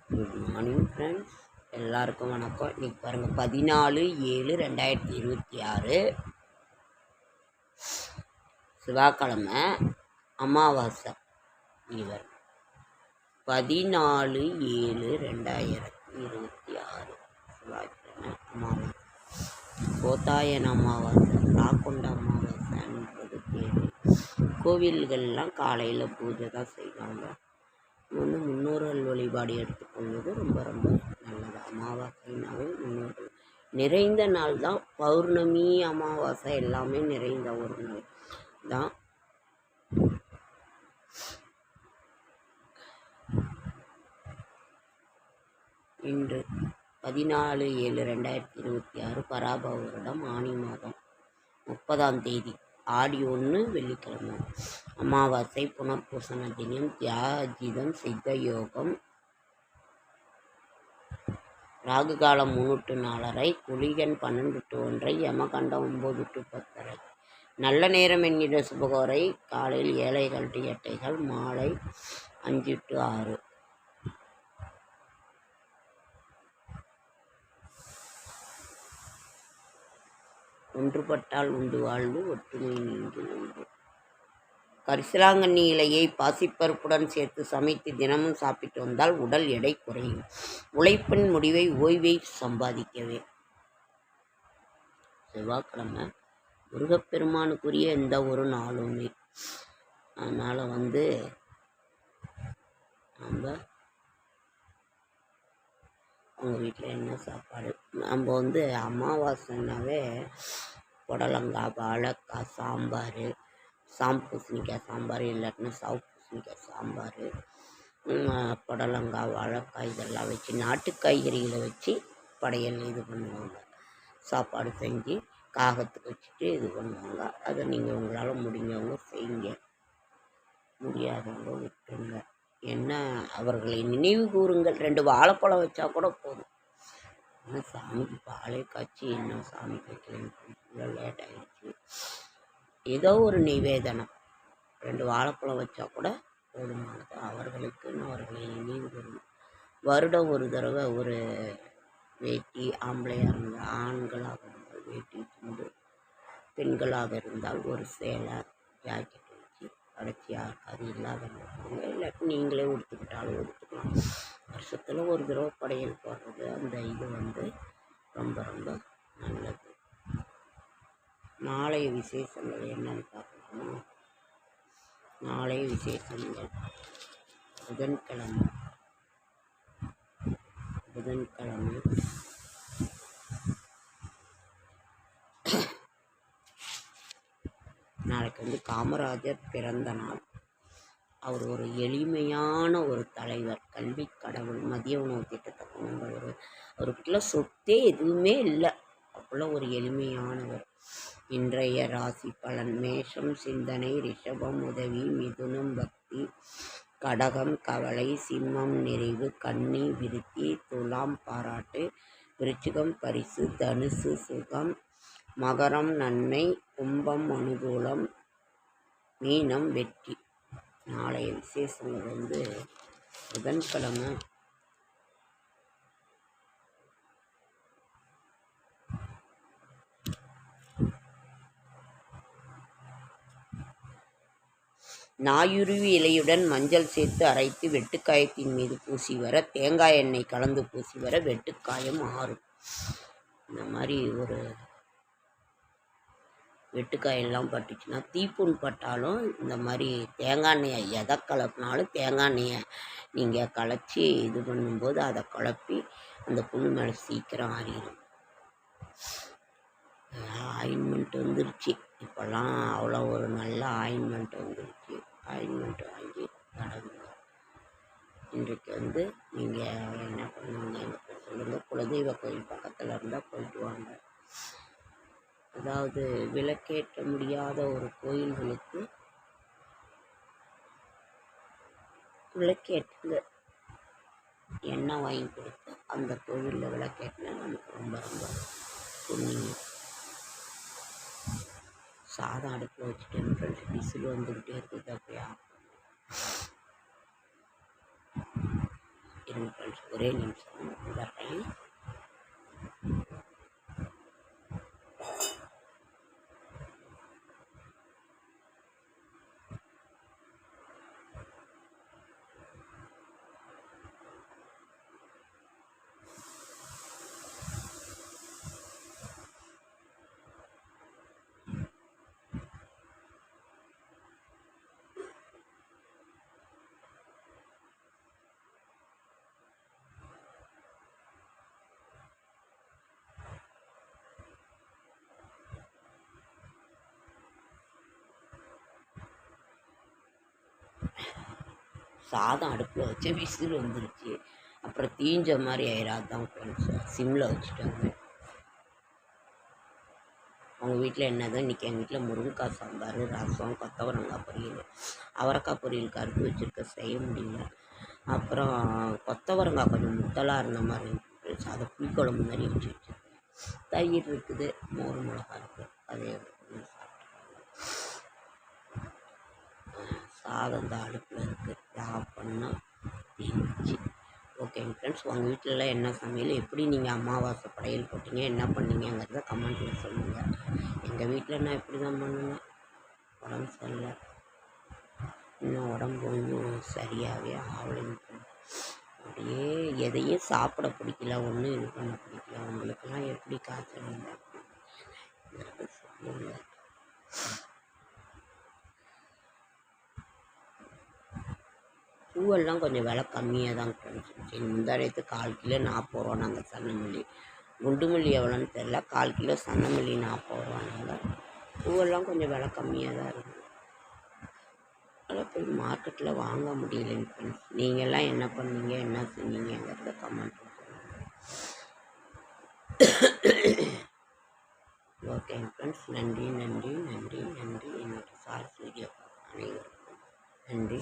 Good morning friends, எல்லாருக்கும் வணக்கம். இன்றைக்கி பாருங்கள் 14/7/2026 செவ்வாய்க்கிழமை, அமாவாசை. இவர் 14/7/2026 செவ்வாய்க்கிழமை அமாவாசை. கோத்தாயன அமாவாசை, ராக்கொண்ட அமாவாசைன்றது பேர். கோவில்கள்லாம் காலையில் பூஜை தான் செய்வாங்க. முன்னோர்கள் வழிபாடு எடுத்துக்கொள்வது ரொம்ப ரொம்ப நல்லது. அமாவாசைனாவே முன்னோர்கள் நிறைந்த நாள் தான். பௌர்ணமி, அமாவாசை எல்லாமே நிறைந்த ஒரு நாள் தான். இன்று 14/7/2026 பராபவ வருடம் ஆனி மாதம் 30ஆம் தேதி, ஆடி 1 வெள்ளிக்கிழமை. அமாவாசை, புனர்பூசண தினம், தியாஜிதம், சித்த யோகம், ராகு காலம் 3 to 4:30, குளிகன் 12 to 1:30, யமகண்டம் 9 to 10:30. நல்ல நேரம் என்கிற சுபகோரை காலையில் 7:00 to 8:00, மாலை 5 to 6. ஒன்றுபட்டால் உண்டு வாழ்வு, ஒற்றுமை நீங்கி உண்டு. கரிசலாங்கண்ணி இலையை பாசிப்பருப்புடன் சேர்த்து சமைத்து தினமும் சாப்பிட்டு வந்தால் உடல் எடை குறையும். உழைப்பின் முடிவை ஓய்வை சம்பாதிக்கவே. செவ்வாய்க்கிழமை முருகப்பெருமானுக்குரிய எந்த ஒரு நாளுமே. அதனால் நம்ம அவங்க வீட்டில் என்ன சாப்பாடு, நம்ம அமாவாசைனாவே புடலங்காய், வாழைக்காய் சாம்பார், பூசணிக்காய் சாம்பார், இல்லாட்டினா சவு பூசணிக்காய் சாம்பார், புடலங்காய், வாழைக்காய் இதெல்லாம் வச்சு நாட்டு காய்கறிகளை வச்சு படையல் இது பண்ணுவாங்க. சாப்பாடு செஞ்சு காகத்துக்கு வச்சுட்டு இது பண்ணுவாங்க. அதை நீங்கள் உங்களால் முடிஞ்சவங்க செய்யுங்க, முடியாதவங்க விட்டுருங்க. என்ன, அவர்களை நினைவு கூறுங்கள். 2 வாழைப்பழம் வச்சா கூட போதும். ஆனால் சாமிக்கு பாலே காய்ச்சி என்ன சாமிக்கு வைக்கலன்னு லேட் ஆகிடுச்சு. ஏதோ ஒரு நிவேதனம் 2 வாழைப்பழம் வச்சா கூட போதுமானது. அவர்களுக்குன்னு அவர்களை நினைவு கூறும். வருடம் ஒரு தடவை ஒரு வேட்டி, ஆம்பளையாக இருந்தால் ஆண்களாக இருந்தால் வேட்டி துண்டு, பெண்களாக இருந்தால் ஒரு சேலை, ஜாக்கெட் வச்சு அடைச்சி யாருக்காது இல்லாதவங்க கொடுங்க. இல்லாட்டி நீங்களே உடுத்துக்கிட்டாலும் உடுத்துக்கலாம். வருஷத்தில் ஒரு தடவை படையல் போடுறது, அந்த இது ரொம்ப ரொம்ப நல்லது. நாளைய விசேஷங்கள் என்னன்னு பார்க்கலாமா? நாளைய விசேஷங்கள் புதன்கிழமை நாளைக்கு காமராஜர் பிறந்த நாள். அவர் ஒரு எளிமையான ஒரு தலைவர், கல்வி கடவுள், மதிய உணவு திட்டத்தை கொண்டு அவருக்குள்ள சொத்தே எதுவுமே இல்லை. அவ்வளோ ஒரு எளிமையானவர். இன்றைய ராசி பலன்: மேஷம் சிந்தனை, ரிஷபம் உதவி, மிதுனம் பக்தி, கடகம் கவலை, சிம்மம் நிறைவு, கன்னி விருத்தி, துலாம் பாராட்டு, விருச்சிகம் பரிசு, தனுசு சுகம், மகரம் நன்மை, கும்பம் அனுகூலம், மீனம் வெற்றி. நாளைய விசேஷங்கள் புதன்கிழமை நாயுருவி இலையுடன் மஞ்சள் சேர்த்து அரைத்து வெட்டுக்காயத்தின் மீது பூசி வர, தேங்காய் எண்ணெய் கலந்து பூசி வர வெட்டுக்காயம் ஆறும். இந்த மாதிரி ஒரு வெட்டுக்காயெல்லாம் பட்டுச்சுன்னா, தீப்புண் பட்டாலும் இந்த மாதிரி தேங்காய் எண்ணெயை எதை கலப்பினாலும் தேங்காய் எண்ணெயை நீங்கள் கலச்சி இது பண்ணும்போது அதை குழப்பி அந்த புண்ணு மேலே சீக்கிரம் ஆறிடும். ஆயின்மெண்ட் வந்துருச்சு இப்போல்லாம், அவ்வளோ ஒரு நல்ல ஆயின்மெண்ட் வந்துருச்சு. ஆயின்மெண்ட் வாங்கி தடவுங்க. இன்றைக்கு நீங்கள் என்ன பண்ணுவீங்க சொல்லுங்கள். குலதெய்வ கோயில் பக்கத்தில் இருந்தால் போயிட்டு வாங்க. அதாவது விளக்கேற்ற முடியாத ஒரு கோயில்களுக்கு விளக்கேற்றுங்க. எண்ணெய் வாங்கி கொடுத்து அந்த கோவிலில் விளக்கேற்றினா நமக்கு ரொம்ப ரொம்ப புண்ணியம். சாதம் அடுப்பில் வச்சுட்டு விசில் வந்துக்கிட்டே இருக்குது. அப்படியா இருங்க ஃப்ரெண்ட்ஸ், ஒரே நிமிஷம் வர்றேன். சாதம் அடுப்பில் வச்சு விசில் வந்துருச்சு, அப்புறம் தீஞ்ச மாதிரி ஆயிடாதான் ஃப்ரெண்ட்ஸ், சிம்மில் வச்சுட்டாங்க. அவங்க வீட்டில் என்னதான் இன்றைக்கி எங்கள் வீட்டில் முருங்கைக்காய் சாம்பார், ரசம், கொத்தவரங்காய் பொரியல். அவரைக்காய் பொரியலுக்கு அறுத்து வச்சுருக்க செய்ய முடியல. அப்புறம் கொத்தவரங்காய் கொஞ்சம் முத்தலாக இருந்த மாதிரி இருந்துச்சு, அதை புளிக்குழம்பு மாதிரி வச்சு வச்சுருக்கேன். தயிர் இருக்குது, மோர் மிளகா இருக்குது, அதே சாதம் தான் அடுப்பில் இருக்குது, ஆஃப் பண்ணால் தீர்ந்துச்சு. ஓகேங்க ஃப்ரெண்ட்ஸ், உங்கள் வீட்டிலலாம் என்ன சமையல், எப்படி நீங்கள் அமாவாசை படையல் போட்டிங்க, என்ன பண்ணீங்கிறத கமெண்ட்டில் சொல்லுங்கள். எங்கள் வீட்டில் நான் இப்படி தான் பண்ணுவேன். உடம்பு சரியில்லை, இன்னும் உடம்பு ஒன்றும் சரியாகவே ஆகலைங்க. அப்படியே எதையும் சாப்பிட பிடிக்கல, ஒன்றும் இது பண்ண பிடிக்கல. உங்களுக்கெல்லாம் எப்படி காய்ச்சல் இல்லை சொல்லுங்க. பூவெல்லாம் கொஞ்சம் விலை கம்மியாக தான் கிடச்சிச்சு. முந்தானத்து 1/4 கிலோ 40 ரூபா. நாங்கள் சன்னமல்லி, குண்டுமல்லி எவ்வளோன்னு தெரில, 1/4 கிலோ சன்னமல்லி 40 ரூபானாங்க. பூவெல்லாம் கொஞ்சம் விலை கம்மியாக தான் இருக்குது, அதெல்லாம் போய் மார்க்கெட்டில் வாங்க முடியலைங்க ஃப்ரெண்ட்ஸ். நீங்கள்லாம் என்ன பண்ணீங்க, என்ன செஞ்சீங்கிறத கமெண்ட் பண்ணுங்கள். ஓகேங்க ஃப்ரெண்ட்ஸ், நன்றி நன்றி நன்றி நன்றி. என்னோட ஷார்ட்ஸ் வீடியோ பார்க்க அனைவருக்கும் நன்றி.